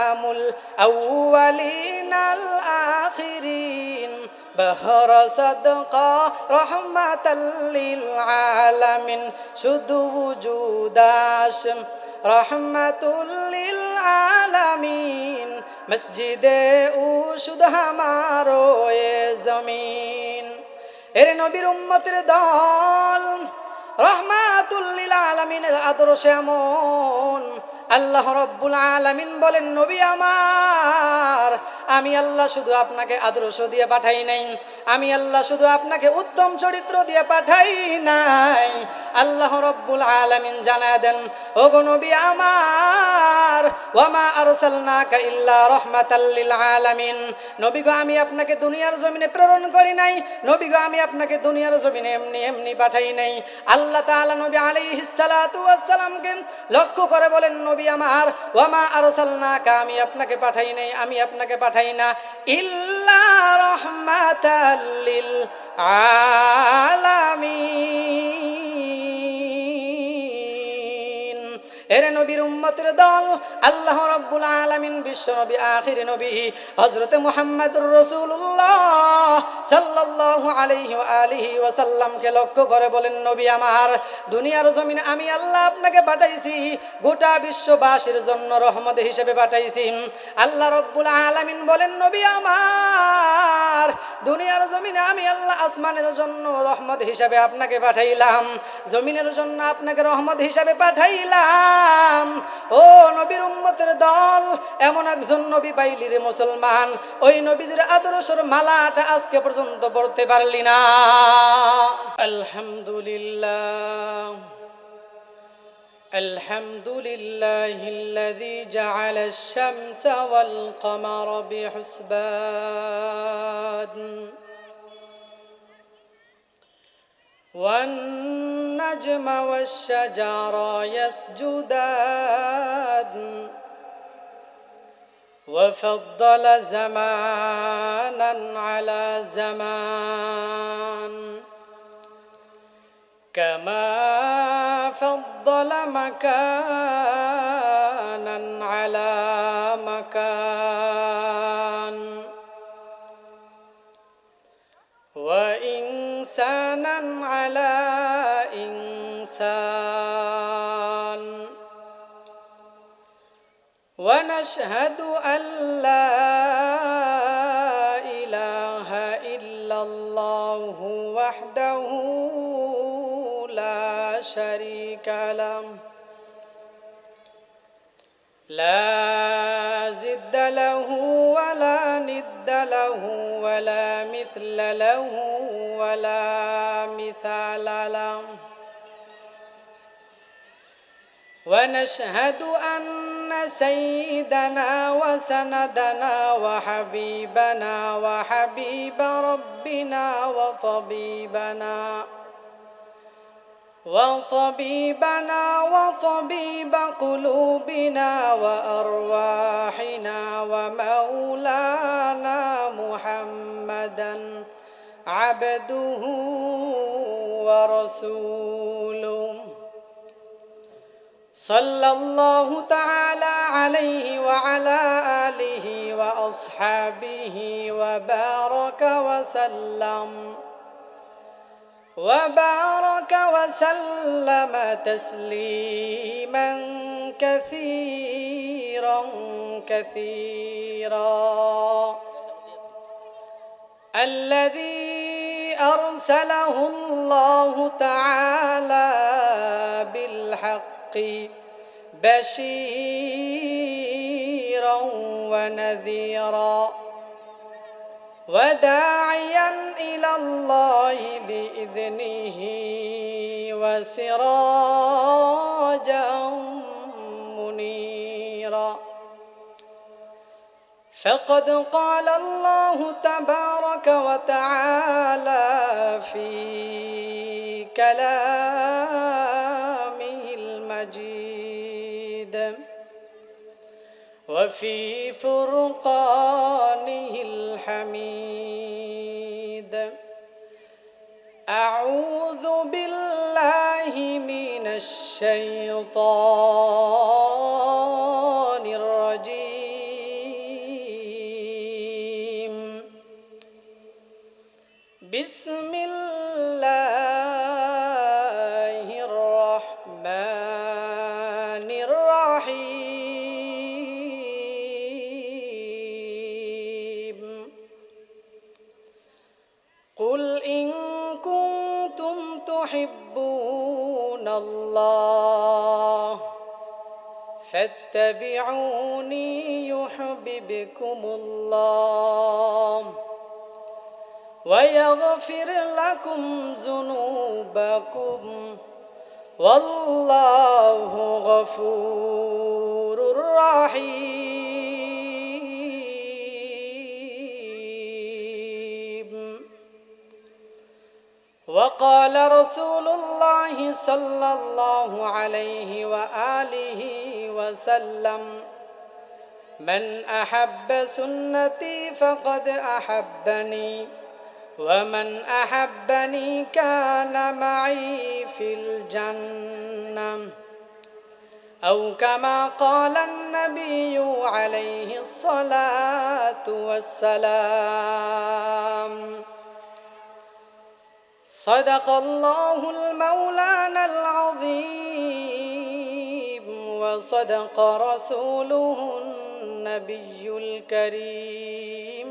ইমামুল আউয়ালিনাল আখিরিন বহর সদকা রহমাতাল লিল আলামিন শুধু ওজুদাস রহমাতুল লিল আলামিন মসজিদে উশুদ হামারো এ জমিন। এর নবীর উম্মতের দল রহমাতুল লিল আলামিনের আদর্শ এমন, আল্লাহ রব্বুল আলামিন বলেন, নবী আমার, আমি আল্লাহ শুধু আপনাকে আদর্শ দিয়ে পাঠাই নাই, আমি আল্লাহ শুধু আপনাকে উত্তম চরিত্র দিয়ে পাঠাই নাই। আল্লাহ রব্বুল আলামিন জানায় দেন, ওগো নবী আমার, ওয়ামা আরসালনাকা ইল্লা রাহমাতাল লিল আলামিন, নবী গো আমি আপনাকে দুনিয়ার জমিনে প্রেরণ করি নাই, নবী গো আমি আপনাকে দুনিয়ার জমিনে এমনি এমনি পাঠাই নাই। আল্লাহ তাআলা নবী আলাইহিস সালাতু ওয়াস সালামকে লক্ষ্য করে বলেন, নবী আমার, ওয়ামা আরসালনাকা, আমি আপনাকে পাঠাই নাই, আমি আপনাকে পাঠাই না, ইল্লা রাহমাতাল লিল আলামিন। এর নবীর উম্মতের দল আল্লাহ রাব্বুল আলামিন বিশ্ব নবী আখির নবী হযরত মুহাম্মদুর রাসূলুল্লাহ সাল্লাল্লাহু আলাইহি ওয়া আলিহি ওয়াসাল্লামকে লক্ষ্য করে বলেন, নবী আমার, দুনিয়ার জমিনে আমি আল্লাহ আপনাকে পাঠাইছি গোটা বিশ্ববাসীর জন্য রহমত হিসেবে পাঠাইছি। আল্লাহ রাব্বুল আলামিন বলেন, নবী আমার, দুনিয়ার জমিনে আমি আল্লাহ আসমানের জন্য রহমত হিসেবে আপনাকে পাঠাইলাম, জমিনের জন্য আপনাকে রহমত হিসেবে পাঠাইলাম। ও নবীর উম্মতের দল, এমন একজন নবী পাইলি রে মুসলমান, ওই নবীজির আদর্শের মালাটা আজকে পর্যন্ত পড়তে পারলি না। আলহামদুলিল্লাহ আলহামদুলিল্লাহিল্লাযী জাআলাশ শামসা ওয়াল কমারা বিহুসবান والنجم والشجر يسجدان وفضل زمانا على زمان كما فضل مكانا على مكان وإنسانا على إنسان ونشهد أن لا إله إلا الله وحده لا شريك له لا ضد له ولا ند له ولا مثل له ولا مثال له ونشهد أن سيدنا وسندنا وحبيبنا وحبيب ربنا وطبيب قلوبنا وأرواحنا ومولانا محمدا عبده ورسوله صلى الله تعالى عليه وعلى آله وأصحابه وبارك وسلم تسليما كثيرا الذي أرسله الله تعالى بالحق بشيرا ونذيرا وداعيا إلى الله بإذنه وسراجا منيرا فقد قال الله تبارك وتعالى في كلامه المجيد وفي فرقانه الحميد أعوذ بالله من الشيطان الرجيم تحبون الله فاتبعوني يحببكم الله ويغفر لكم ذنوبكم والله غفور رحيم. وقال رسول الله صلى الله عليه وآله وسلم من أحب سنتي فقد أحبني ومن أحبني كان معي في الجنة أو كما قال النبي عليه الصلاة والسلام. صدق الله المولانا العظيم وصدق رسوله النبي الكريم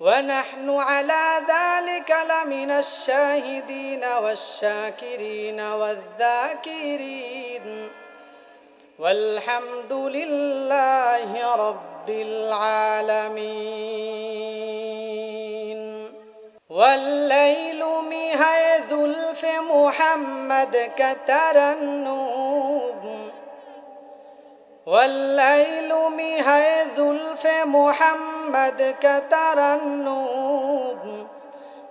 ونحن على ذلك لمن الشاهدين والشاكرين والذاكرين والحمد لله رب العالمين. والليل মিহায় জুলফে মুহাম্মদ কা তারান্নুম والليل মিহায় জুলফে মুহাম্মদ কা তারান্নুম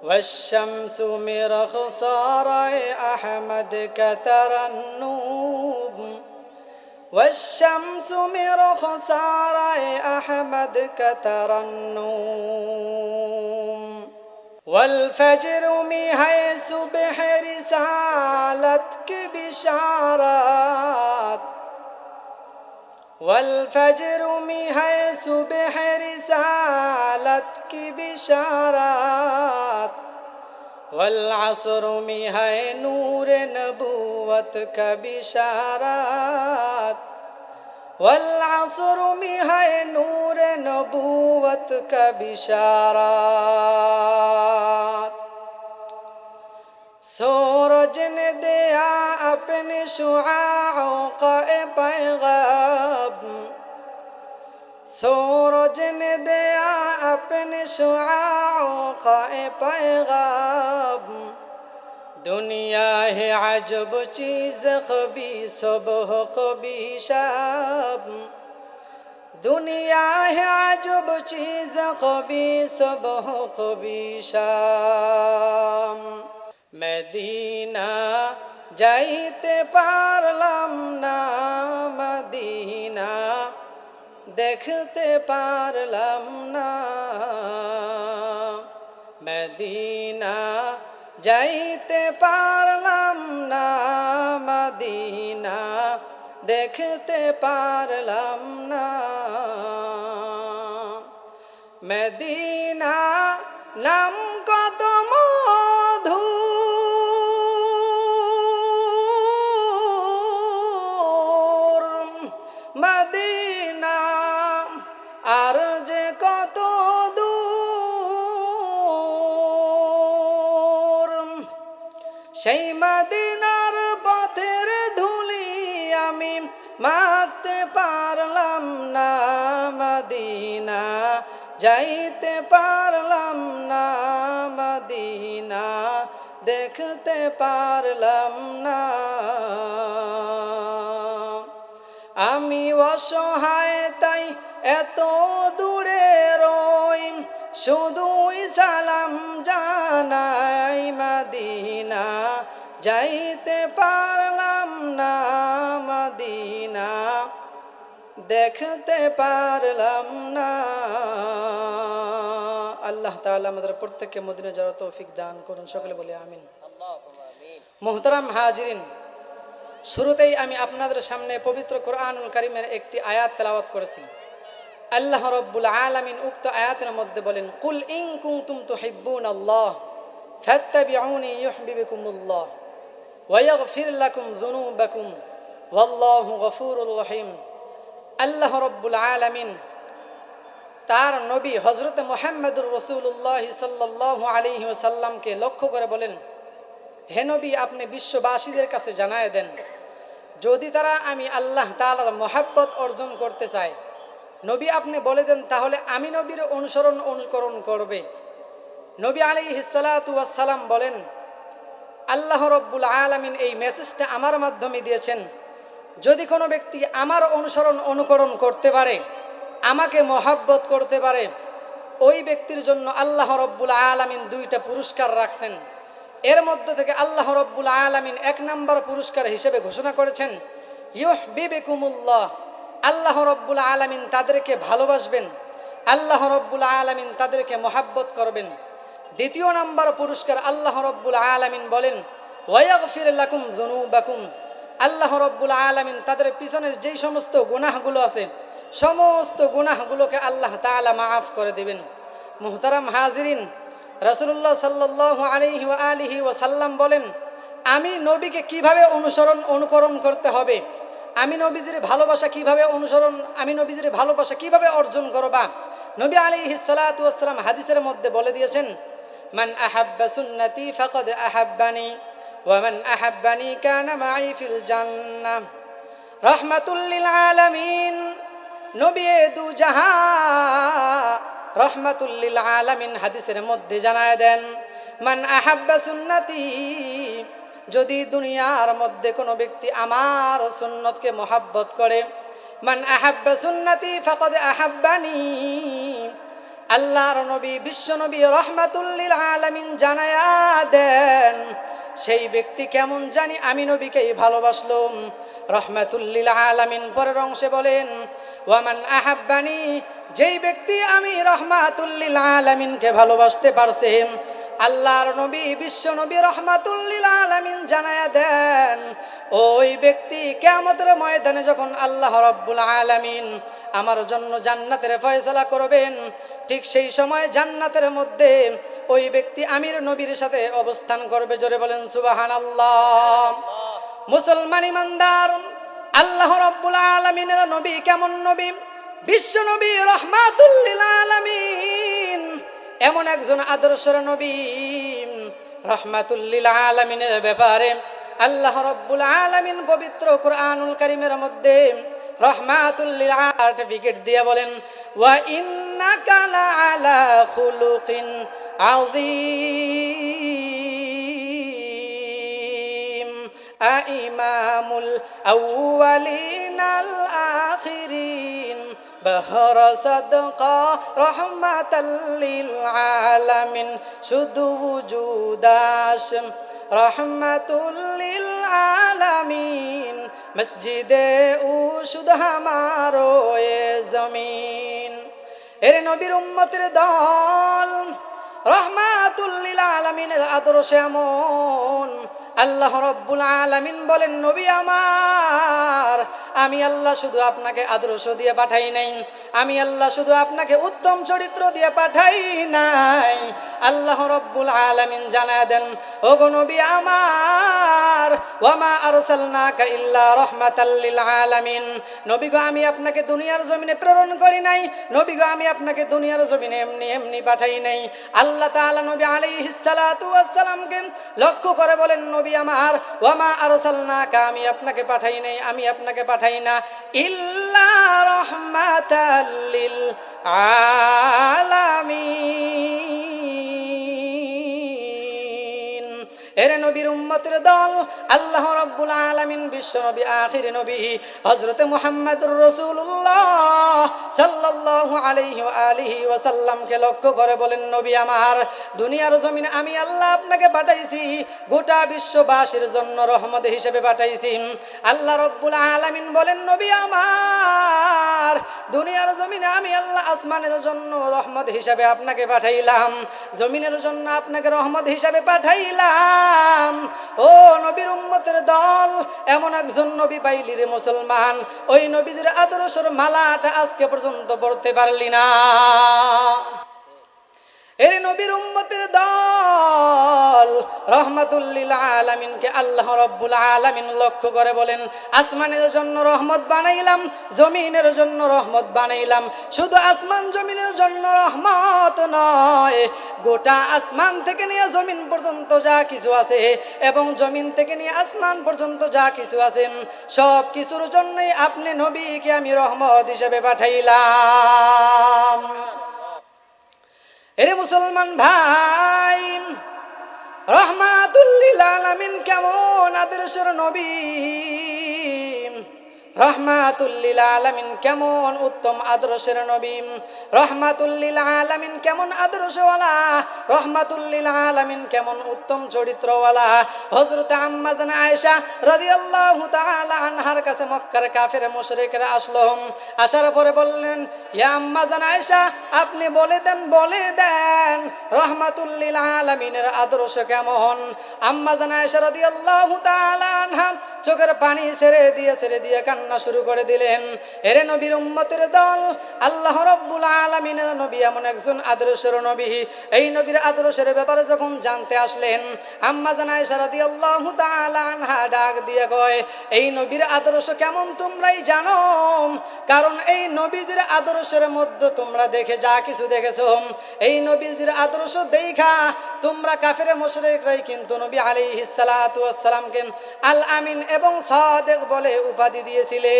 والشمس مرخصار أحمد كترنم والشمس مرخصار أحمد كترنم والفجر মিহায় সুবহ رسالت کی بشارات والفجر মিহায় সুবহ رسالت کی بشارات والعصر মিহায় نور نبوت کا بشارات والعصر মিহায় نور نبوت کا بشارات. सूरज ने दिया अपने शुआओं का पैगाम सूरज ने दिया अपने शुआओं का पैगाम दुनिया है अजब चीज़ कभी सुबह कभी शाम दुनिया है अजब चीज़ कभी सुबह कभी शाम. মদিনা যাইতে পারলাম না মদিনা দেখতে পারলাম না মদিনা যাইতে পারলাম না মদিনা দেখতে পারলাম না মদিনা নাম কত মধু মদিনা আর যে কত দূর সেই মদিনার পথের ধুলি আমি মাখতে পারলাম না মদিনা যাইতে পারলাম না মদিনা দেখতে পারলাম না আমি অসহায় তাই এত দূরে রই শুধুই সালাম জানাই মদিনা যাইতে পারলাম না মদিনা দেখতে পারলাম না. আল্লাহ তাআলা আমাদের প্রত্যেককে মদিনা যাওয়ার তৌফিক দান করুন, সকলে বলি আমিন. মুহতারাম হাজিরিন, শুরুতেই আমি আপনাদের সামনে পবিত্র কোরআনুল কারীমের একটি আয়াত তেলাওয়াত করেছি। আল্লাহ রাব্বুল আলামিন উক্ত আয়াতের মধ্যে বলেন, কুল ইন কুনতুম তুহিব্বুনাল্লাহ ফাত্তাবিউনি ইউহিব্বুকুমুল্লাহ ওয়া ইয়াগফির লাকুম যুনুবাকুম ওয়াল্লাহু গফুরুর রহিম। আল্লাহ রাব্বুল আলামিন তার নবী হযরত মুহাম্মদুর রাসূলুল্লাহ সাল্লাল্লাহু আলাইহি ওয়াসাল্লামকে লক্ষ্য করে বলেন, হে নবী, আপনি বিশ্ববাসীদের কাছে জানায় দেন, যদি তারা আমি আল্লাহ তাআলার মহাব্বত অর্জন করতে চায়, নবী আপনি বলে দেন, তাহলে আমি নবীর অনুকরণ করবে। নবী আলাইহিস সালাতু ওয়াস সালাম বলেন, আল্লাহ রব্বুল আলামিন এই মেসেজটা আমার মাধ্যমে দিয়েছেন, যদি কোনো ব্যক্তি আমার অনুকরণ করতে পারে, আমাকে মহাব্বত করতে পারে, ওই ব্যক্তির জন্য আল্লাহ রব্বুল আলামিন দুইটা পুরস্কার রাখছেন। এর মধ্যে থেকে আল্লাহ রব্বুল আলামিন 1 নম্বর পুরস্কার হিসেবে ঘোষণা করেছেন, ইউহবিবকুমুল্লাহ, আল্লাহ রব্বুল আলামিন তাদেরকে ভালোবাসবেন, আল্লাহ রব্বুল আলামিন তাদেরকে মহাব্বত করবেন। দ্বিতীয় নম্বর পুরস্কার আল্লাহ রব্বুল আলামিন বলেন, ওয়াগফির লাকুম যুনুবাকুম, আল্লাহ রব্বুল আলামিন তাদের পিছনের যেই সমস্ত গুনাহগুলো আছে, সমস্ত গুনাহগুলোকে আল্লাহ তাআলা মাফ করে দেবেন। মুহতারাম হাজিরিন, রাসূলুল্লাহ সাল্লাল্লাহু আলাইহি ওয়া আলিহি ওয়া সাল্লাম বলেন, আমি নবীকে কিভাবে অনুকরণ করতে হবে, আমি নবীজির ভালোবাসা কিভাবে অর্জন করবা। নবী আলাইহিস সালাতু ওয়াস সালাম হাদিসের মধ্যে বলে দিয়েছেন, মান আহাব্বা সুন্নতি ফাকাদ আহাব্বানি ওয়া মান আহাব্বানি কানা মাই ফিল জান্নাহ। রাহমাতুল লিল আলামিন, নবী দু জাহান রাহমাতুল লিল আলামিন হাদিসের মধ্যে জানায় দেন, মান আহাব্বা সুন্নতি, যদি দুনিয়ার মধ্যে কোনো ব্যক্তি আমার সুন্নতকে মহাব্বত করে, মান আহাব্বা সুন্নতি ফাকাদ আহাব্বানি, আল্লাহর নবী বিশ্বনবী রাহমাতুল লিল আলামিন জানায়া দেন, সেই ব্যক্তি কেমন জানি আমি নবীকেই ভালোবাসলো। রাহমাতুল লিল আলামিন পরের অংশে বলেন, ওয়ামান আহাব্বানি, যেই ব্যক্তি আমি রাহমাতুল লিল আলামিনকে ভালোবাসতে পারছে, আল্লাহর নবী বিশ্বনবী রাহমাতুল লিল আলামিন জানায়া দেন, ওই ব্যক্তি কিয়ামতের ময়দানে যখন আল্লাহ রাব্বুল আলামিন আমার জন্য জান্নাতের ফয়সালা করবেন, ঠিক সেই সময় জান্নাতের মধ্যে ওই ব্যক্তি আমির নবীর সাথে অবস্থান করবে। জোরে বলেন সুবহানাল্লাহ। মুসলমান ইমানদার, আল্লাহ রাব্বুল আলামিনের নবী কেমন নবী? বিশ্ব নবী রাহমাতুল লিল আলামিন, এমন একজন আদর্শের নবী। রাহমাতুল লিল আলামিনের ব্যাপারে আল্লাহ রাব্বুল আলামিন পবিত্র কুরআনুল কারীমের মধ্যে রাহমাতুল লিল সার্টিফিকেট দিয়ে বলেন, ওয়া ইন্নাকা লাআলা খুলুকিন আযীম, ইমামুল আউয়ালিন আল আখিরিন, বহর সাদকা রহমাতাল লিল আলামিন, শুধু ওজুদাস রহমাতুল লিল আলামিন, মসজিদে উশুদ হামারো এ জমিন। এর নবীর উম্মতের দল, রহমাতুল লিল আলামিনের আদর্শ এমন, আল্লাহ রাব্বুল আলামিন বলেন, নবী আমার, আমি আল্লাহ শুধু আপনাকে আদর্শ দিয়ে পাঠাই নাই, আমি আল্লাহ শুধু আপনাকে উত্তম চরিত্র দিয়ে পাঠাই নাই, আল্লাহ রাব্বুল আলামিন জানায় দেন, ওগো নবী আমার, ওয়ামা আরসালনাকা ইল্লা রাহমাতাল লিল আলামিন, নবী গো আমি আপনাকে দুনিয়ার জমিনে প্রেরণ করি নাই, নবী গো আমি আপনাকে দুনিয়ার জমিনে এমনি এমনি পাঠাই নাই। আল্লাহ তাআলা নবী আলাইহিস সালাতু ওয়াস সালামকে লক্ষ্য করে বলেন, নবী আমার, ওয়ামা আরসালনাকা, আমি আপনাকে পাঠাই নাই, আমি আপনাকে পাঠাই না, ইল্লা রাহমাতাল লিল আলামিন। এর নবীর উম্মতের দল, আল্লাহ রাব্বুল আলামিন বিশ্ব নবী আখির নবী হযরত মুহাম্মদুর রাসূলুল্লাহ সাল্লাল্লাহু আলাইহি ওয়া আলিহি ওয়া সাল্লামকে লক্ষ্য করে বলেন, নবী আমার, দুনিয়ার জমিনে আমি আল্লাহ আপনাকে পাঠাইছি, গোটা বিশ্ববাসীর জন্য রহমত হিসেবে পাঠাইছি। আল্লাহ রাব্বুল আলামিন বলেন, নবী আমার, দুনিয়ার জমিনে আমি আল্লাহ আসমানের জন্য রহমত হিসেবে আপনাকে পাঠাইলাম, জমিনের জন্য আপনাকে রহমত হিসেবে পাঠাইলাম। ও নবীর উম্মতের দল, এমন একজন নবী পাইলি রে মুসলমান, ওই নবীজির আদর্শের মালাটা আজকে পর্যন্ত পড়তে পারলি না। এর নবীর উম্মতের দল রহমাতুল লিল আলামিনকে আল্লাহ রাব্বুল আলামিন লক্ষ্য করে বলেন, আসমানের জন্য রহমত বানাইলাম, জমিনের জন্য রহমত বানাইলাম। শুধু আসমান জমিনের জন্য রহমত নয়, গোটা আসমান থেকে নিয়ে জমিন পর্যন্ত যা কিছু আছে এবং জমিন থেকে নিয়ে আসমান পর্যন্ত যা কিছু আছেন সব কিছুর জন্যই আপনি নবীকে আমি রহমত হিসেবে পাঠাইলাম। এরে মুসলমান ভাই, রহমাতুল লিল আলামিন কেমন আদর্শের নবী, রহমাতুল লিল আলামিন কেমন উত্তম আদর্শের নবী, রহমাতুল লিল আলামিন কেমন আদর্শওয়ালা, রহমাতুল লিল আলামিন কেমন উত্তম চরিত্রওয়ালা। হযরত আম্মা জান আয়েশা রাদিয়াল্লাহু তাআলা আনহার কাছে মক্কার কাফের মুশরিকরা আসলো। আসার পরে বললেন, ইয়া আম্মা জান আয়েশা, আপনি বলে দেন রহমাতুল লিল আলামিনের আদর্শ কেমন। আম্মা জান আয়েশা রাদিয়াল্লাহু তাআলা আনহা চোখের পানি ছেড়ে দিয়ে কান্না শুরু করে দিলেন। এরে নবীর উম্মতের দল, আল্লাহ রাব্বুল আলামিনের নবী এমন একজন আদর্শের নবী। এই নবীর আদর্শের ব্যাপারে যখন জানতে আসলেন, আম্মা জান আয়েশা রাদিয়াল্লাহু তাআলা আনহা ডাক দিয়ে কয়, এই নবীর আদর্শ কেমন তোমরাই জানো, কারণ এই নবীজির আদর্শের মধ্যে তোমরা দেখে যা কিছু দেখেছো, এই নবীজির আদর্শ দেখা তোমরা কাফের মুশরিকরাই কিন্তু নবী আলাইহিস সালাতু ওয়াস সালামকে আল আমিন এবং সাদিক বলে উপাধি দিয়েছিলে।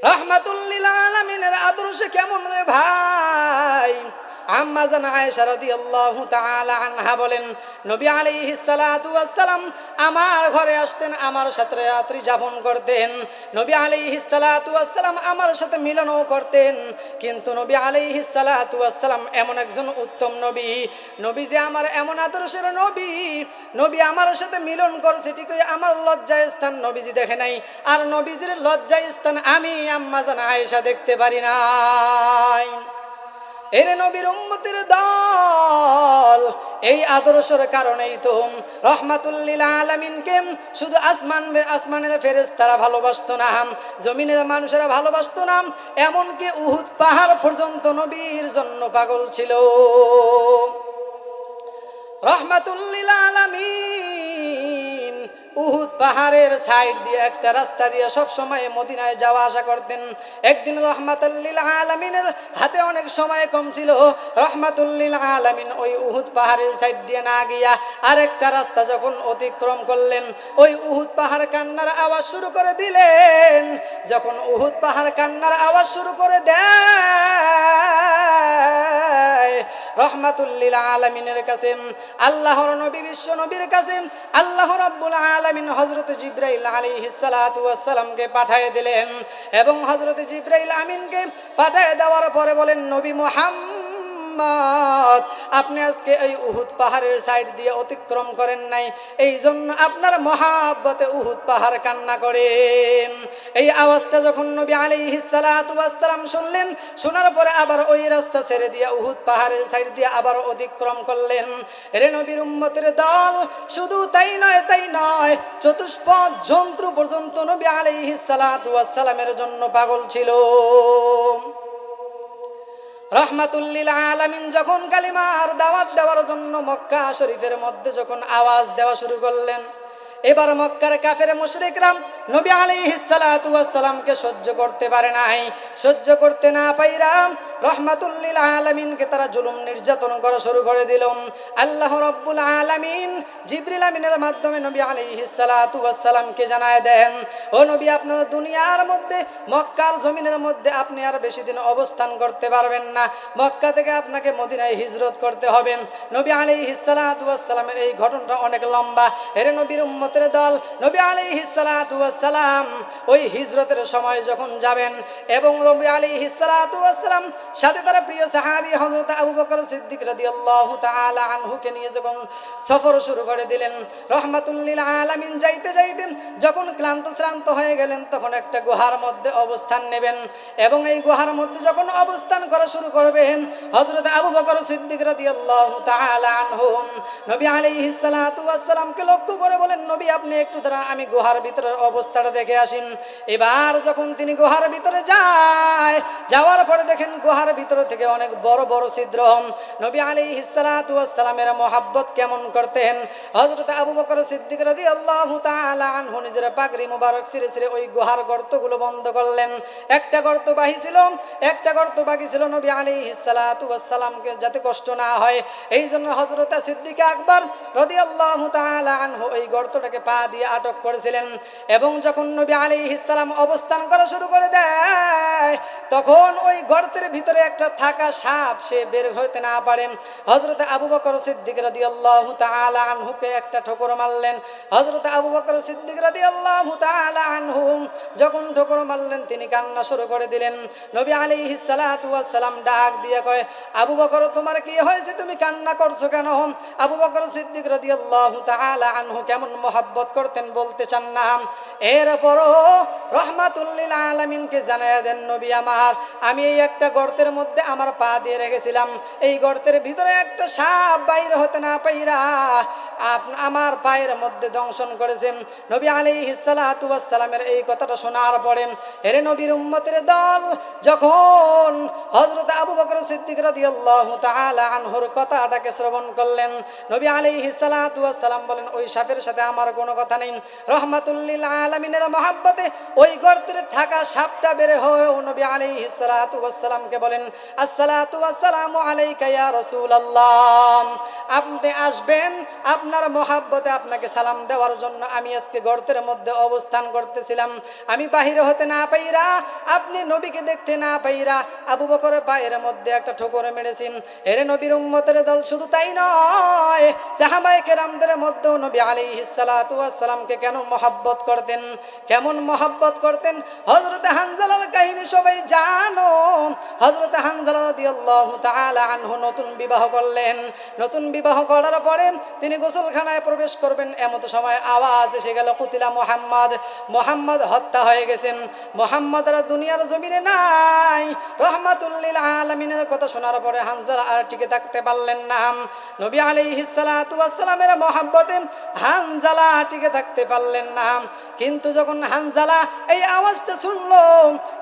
রহমাতুল লিল আলামিনের আদর্শ কেমন রে ভাই? আম্মা জান আয়েশা রাদিয়াল্লাহু তাআলা আনহা বলেন, নবী আলাইহিস সালাতু ওয়াস সালাম আমার ঘরে আসতেন, আমার সাথে রাত্রি যাপন করতেন। নবী আলাইহিস সালাতু ওয়াস সালাম আমার সাথে মিলনও করতেন। কিন্তু নবী আলাইহিস সালাতু ওয়াস সালাম এমন একজন উত্তম নবী, নবী যে আমার এমন আদর্শের নবী, নবী আমার সাথে মিলন করছে ঠিকই আমার লজ্জার স্থান নবীজি দেখে নাই, আর নবীজির লজ্জার স্থান আমি আম্মা জান আয়েশা দেখতে পারি নাই। এর নবীর উম্মতের দল, এই আদর্শের কারণেই তো রহমাতুল লিল আলামিনকে শুধু আসমানের ফেরেশতারা ভালোবাসতো না, জমিনের মানুষেরা ভালোবাসতো না, এমনকি উহুদ পাহাড় পর্যন্ত নবীর জন্য পাগল ছিল। রহমাতুল লিল আলামিন উহুদ পাহাড়ের সাইড দিয়ে একটা রাস্তা দিয়ে সব সময় মদিনায় যাওয়া আসা করতেন। একদিন রহমাতুল লিল আলামিনের হাতে অনেক সময় কম ছিল, রহমাতুল লিল আলামিন ওই উহুদ পাহাড়ের সাইড দিয়ে না গিয়া আরেকটা রাস্তা যখন অতিক্রম করলেন, ওই উহুদ পাহাড় কান্নার আওয়াজ শুরু করে দিলেন। যখন উহুদ পাহাড় কান্নার আওয়াজ শুরু করে দেয়, রহমাতুল লিল আলামিনের কাছে, আল্লাহর নবী বিশ্ব নবীর কাছে আল্লাহ রাব্বুল আলামিন হযরত জিবরাইল আলাইহিস সালাতু ওয়াস সালামকে পাঠিয়ে দিলেন। এবং হযরত জিবরাইল আমিনকে পাঠিয়ে দেওয়ার পরে বলেন, নবী মুহাম্মদ, আপনি আজকে এই উহুদ পাহাড়ের সাইড দিয়ে অতিক্রম করেন নাই, এই জন্য আপনার মহাব্বতে উহুদ পাহাড় কান্না করেন। এই আওয়াজটা যখন নবী আলাইহিস সালাতু ওয়াস সালাম শুনলেন, শোনার পরে আবার ওই রাস্তা ছেড়ে দিয়ে উহুদ পাহাড়ের সাইড দিয়ে আবার অতিক্রম করলেন। রে নবীর উম্মতের দল, শুধু তাই নয়, চতুষ্পদ জন্তু পর্যন্ত নবী আলাইহিস সালাতু ওয়াস সালামের জন্য পাগল ছিল। রহমাতুল লিল আলামিন যখন কালিমার দাওয়াত দেওয়ার জন্য মক্কা শরীফের মধ্যে যখন আওয়াজ দেওয়া শুরু করলেন, এবার মক্কার কাফের মুশরিকরা নবী আলাইহিস সালাতু ওয়াস সালামকে সহ্য করতে পারে নাই। সহ্য করতে না পাইরা রহমাতুল লিল আলামিনকে তারা জুলুম নির্যাতন করা শুরু করে দিল। আল্লাহ রাব্বুল আলামিন জিবরিল আমিনের মাধ্যমে নবী আলাইহিস সালাতু ওয়াস সালামকে জানায় দেন, ও নবী, আপনার দুনিয়ার মধ্যে মক্কার জমিনের মধ্যে আপনি আর বেশি দিন অবস্থান করতে পারবেন না, মক্কা থেকে আপনাকে মদিনায় হিজরত করতে হবে। নবী আলাইহিস সালাতু ওয়াস সালামের এই ঘটনাটা অনেক লম্বা। এর নবীর উম্মতের দল, নবী আলাইহিস সালাতু ওয়াস সালাম ওই হিজরতের সময় যখন যাবেন এবং নবী আলাইহিস সালাতু ওয়াস সালাম সাথে তার প্রিয় সাহাবী হযরত আবু বকর সিদ্দিক রাদিয়াল্লাহু তাআলা আনহুকে নিয়ে যখন সফর শুরু করে দিলেন, রহমাতুল লিল আলামিন যাইতে যখন ক্লান্ত শ্রান্ত হয়ে গেলেন, তখন একটা গুহার মধ্যে অবস্থান নেবেন এবং এই গুহার মধ্যে যখন অবস্থান করা শুরু করবেন, হযরত আবু বকর সিদ্দিক রাদিয়াল্লাহু তাআলা আনহু নবী আলাইহিস সালাতু ওয়াস সালামকে লক্ষ্য করে বলেন, নবী, আপনি একটু দাঁড়ান, আমি গুহার ভিতরের অবস্থাটা দেখে আসিন। এবার যখন তিনি গুহার ভিতরে যায়, যায়। যাওয়ার পরে দেখেন গুহার ভিতর থেকে অনেক বড় বড় ছিদ্র। নবী আলাইহিস সালাতু ওয়াস সালামের মহব্বত কেমন করতেন। হযরত আবু বকর সিদ্দিক রাদিয়াল্লাহু তাআলা আনহু নিজের পাগড়ি মুবারক ছিঁড়ে ছিঁড়ে ওই গুহার গর্তগুলো বন্ধ করলেন। একটা গর্ত বাকি ছিল নবী আলাইহিস সালাতু ওয়াস সালামকে যাতে কষ্ট না হয়, এই জন্য হযরত সিদ্দিক আকবর রাদিয়াল্লাহু তাআলা আনহু ওই গর্তটাকে পা দিয়ে আটক করেছিলেন। এবং যখন নবী আলাইহিস সালাম অবস্থান করা শুরু করে দেয়, তখন ওই গর্তের ভিতরে একটা থাকা সাপ সে বের হতে না পারে। হযরত আবু বকর সিদ্দিক রাদিয়াল্লাহু তাআলা আনহুকে একটা ঠোকর মারলেন। হযরত আবু বকর সিদ্দিক রাদিয়াল্লাহু তাআলা আনহু যখন ঠোকর মারলেন, তিনি কান্না শুরু করে দিলেন। নবী আলাইহিস সালাতু ওয়াস সালাম ডাক দিয়ে কয়, আবু বকর তোমার কি হয়েছে, তুমি কান্না করছো কেন? আবু বকর সিদ্দিক রাদিয়াল্লাহু তাআলা আনহু কেমন মহব্বত করতেন বলতে চান না। এরপরও রহমাতুল লিল আলামিনকে জানায়া দেন, নবী আমার, আমি এই একটা গর্তের মধ্যে আমার পা দিয়ে রেখেছিলাম, এই গর্তের ভিতরে একটা সাপ বাইরে হতে না পাইরা আমার পায়ের মধ্যে দংশন করেছেন। নবী আলাইহিস সালাতু ওয়াস সালামের এই কথাটা শোনার পরে এরে নবীর উম্মতের দল যখন হযরত আবু বকর সিদ্দিক রাদিয়াল্লাহু তাআলা আনহুর কথাটাকে শ্রবণ করলেন, নবী আলাইহিস সালাতু ওয়াস সালাম বলেন, ওই সাপের সাথে আমার কোনো কথা নেই। রহমাতুল লিল আলামিনের মহব্বতে ওই গর্তের থাকা সাপটা বের হয়ে নবী আলাইহিস সালাতু ওয়াস সালামকে বলেন, আসসালাতু ওয়াসসালামু আলাইকা ইয়া রাসূলুল্লাহ, আপনি আসবেন, আপনার মহব্বতে আপনাকে সালাম দেওয়ার জন্য আমি আজকে গর্তের মধ্যে অবস্থান করতেছিলাম। আমি বাহিরে হতে না পাইরা, আপনি নবীকে দেখতে না পাইরা আবু বকরের পায়ের মধ্যে একটা ঠোকর মেরেছেন। এরে নবীর উম্মতের দল, শুধু তাই নয়, সাহাবায়ে কেরামদের মধ্যেও নবী আলাইহিস সালাতু ওয়াস সালামকে কেন মহব্বত করতেন, কেমন মহব্বত করতেন। হযরত হানজালার কাহিনী সবাই জানো। হযরত হানজালা রাদিয়াল্লাহু তাআলা আনহু নতুন বিবাহ করলেন। নতুন বিবাহ করার পরে তিনি গোসলখানায় প্রবেশ করবেন, এমত সময় আওয়াজ এসে গেল, কুতিলা মুহাম্মদ, মুহাম্মদ হত্যা হয়ে গেছেন, মুহাম্মদরা দুনিয়ার জমিনে নাই। রহমাতুল লিল আলামিনের কথা শোনার পরে হানজালা আর টিকে থাকতে পারলেন না। নবী আলাইহিস সালাতু ওয়াস সালামের মহব্বতে হানজালা টিকে থাকতে পারলেন না। কিন্তু যখন হানজালা এই আওয়াজটা শুনলো,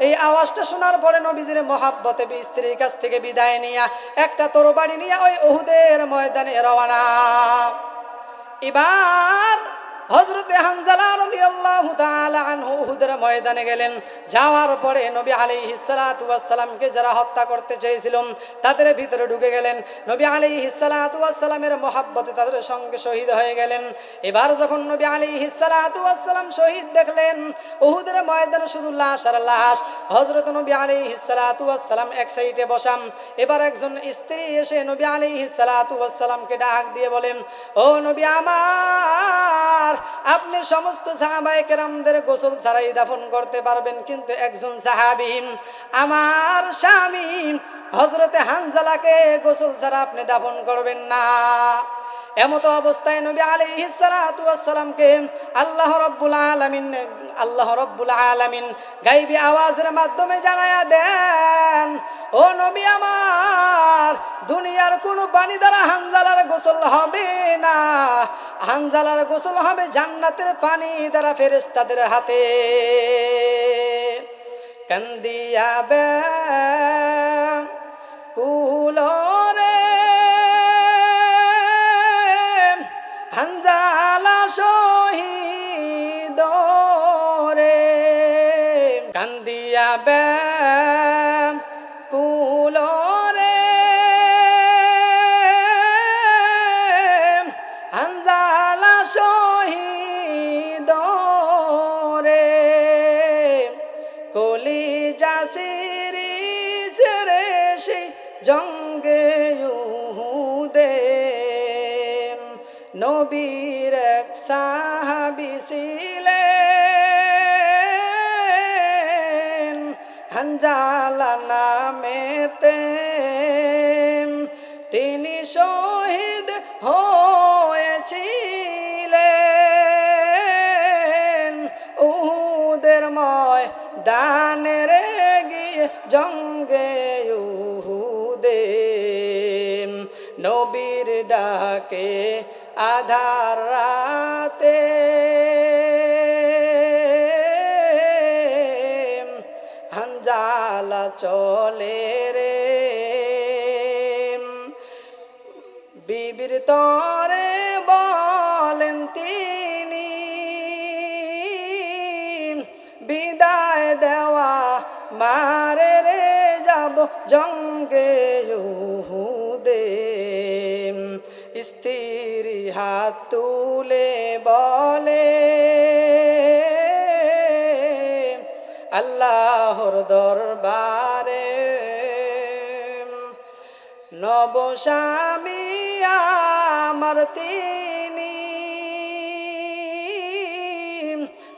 এই আওয়াজটা শোনার পরে নবীজির মহব্বতে স্ত্রীর কাছ থেকে বিদায় নিয়ে একটা তরবারি নিয়ে ওই উহুদের ময়দানে রওনা। এবার হযরতে হানজালা রাদিয়াল্লাহু তাআলা আনহু উহুদের ময়দানে গেলেন। যাওয়ার পরে নবী আলাইহিস সালাতু ওয়াস সালামকে যারা হত্যা করতে চেয়েছিল তাদের ভিতরে ঢুকে গেলেন। নবী আলাইহিস সালাতু ওয়াস সালামের মহব্বতে তাদের সঙ্গে শহীদ হয়ে গেলেন। এবার যখন নবী আলাইহিস সালাতু ওয়াস সালাম শহীদ দেখলেন, উহুদের ময়দানে শুধু লাশ আর লাশ। হযরত নবী আলাইহিস সালাতু ওয়াস সালাম এক সাইডে বসাম। এবার একজন স্ত্রী এসে নবী আলাইহিস সালাতু ওয়াস সালামকে ডাক দিয়ে বলেন, ও নবী আমার, আপনি সমস্ত সাহাবায়ে কেরামদের গোসল ছাড়াই দাফন করতে পারবেন, কিন্তু একজন সাহাবী আমার স্বামী হযরতে হানজালাকে গোসল ছাড়া আপনি দাফন করবেন না। এমত অবস্থায় নবী আলাইহিস সালাতু ওয়াস সালামকে আল্লাহ রাব্বুল আলামিন গায়বী আওয়াজের মাধ্যমে জানায়া দেন, ও নবী আমার, দুনিয়ার কোনো পানি দ্বারা হানজালার গোসল হবে না, হানজালার গোসল হবে জান্নাতের পানি দ্বারা ফেরেশতাদের হাতে। কান্দিয়াবে কুলরে হানজালা শহীদ রে, কান্দিয়াবে কুলরে হানজালা শহীদ রে, কলিজা সিরিজ রে সে জঙ্গে উহুদে, নবীর এক সাহাবী ছিলেন হানজালা নামেতে, তিনি শহীদ হয়েছিলেন উহুদের ময়দানের গিয়ে জঙ্গে উহুদে, নবীর ডাকে আধার রাতে হানজালা হালা চলে রে বিবির তরে বলেন তিনি বিদায় দেওয়া মারে রে যাব জঙ্গে ইহুদে স্ত্রী হাত তুলে বলে আল্লাহর দরবারে নবস্বামী আমার তিনি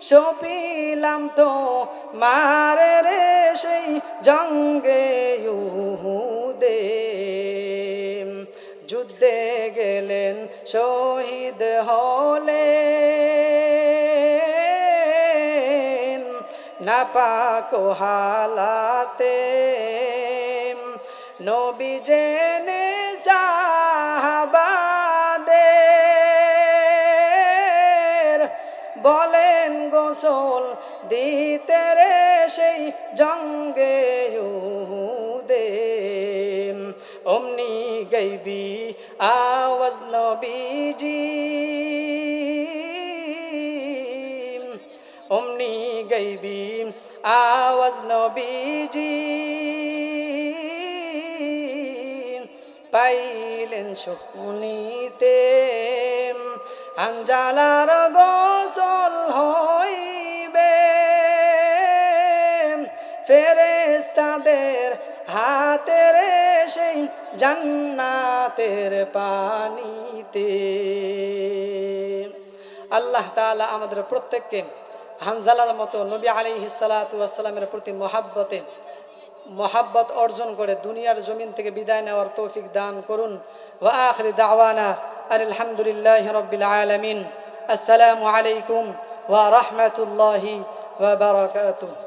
সপিলাম তো মারে রে সেই জঙ্গে ইহুদে যুদ্ধে গেলেন শহীদ হলে নাপাক হালাতে নবী জেনে সাহাবাদের বলেন গোসল দিতে রে সেই জঙ্গে ইহুদে অমনি গাইবি আওয়াজ নবীজি অমনি গাইবি আওয়াজ নবীজি পাইলেন শুনিতে আঞ্জালার গোসল হইবে ফেরেশতাদের হাতের সেই জান্নাতের পানিতে আল্লাহ তাআলা আমাদের প্রত্যেককে হানজালার মতো নবী আলাইহিস সালাতু ওয়াস সালামের প্রতি মহাব্বত অর্জন করে দুনিয়ার জমিন থেকে বিদায় নেওয়ার তৌফিক দান করুন ওয়া আখির দাওয়ানা আলহামদুলিল্লাহি রাব্বিল আলামিন আসসালামু আলাইকুম ওয়া রাহমাতুল্লাহি ওয়া বারাকাতুহু।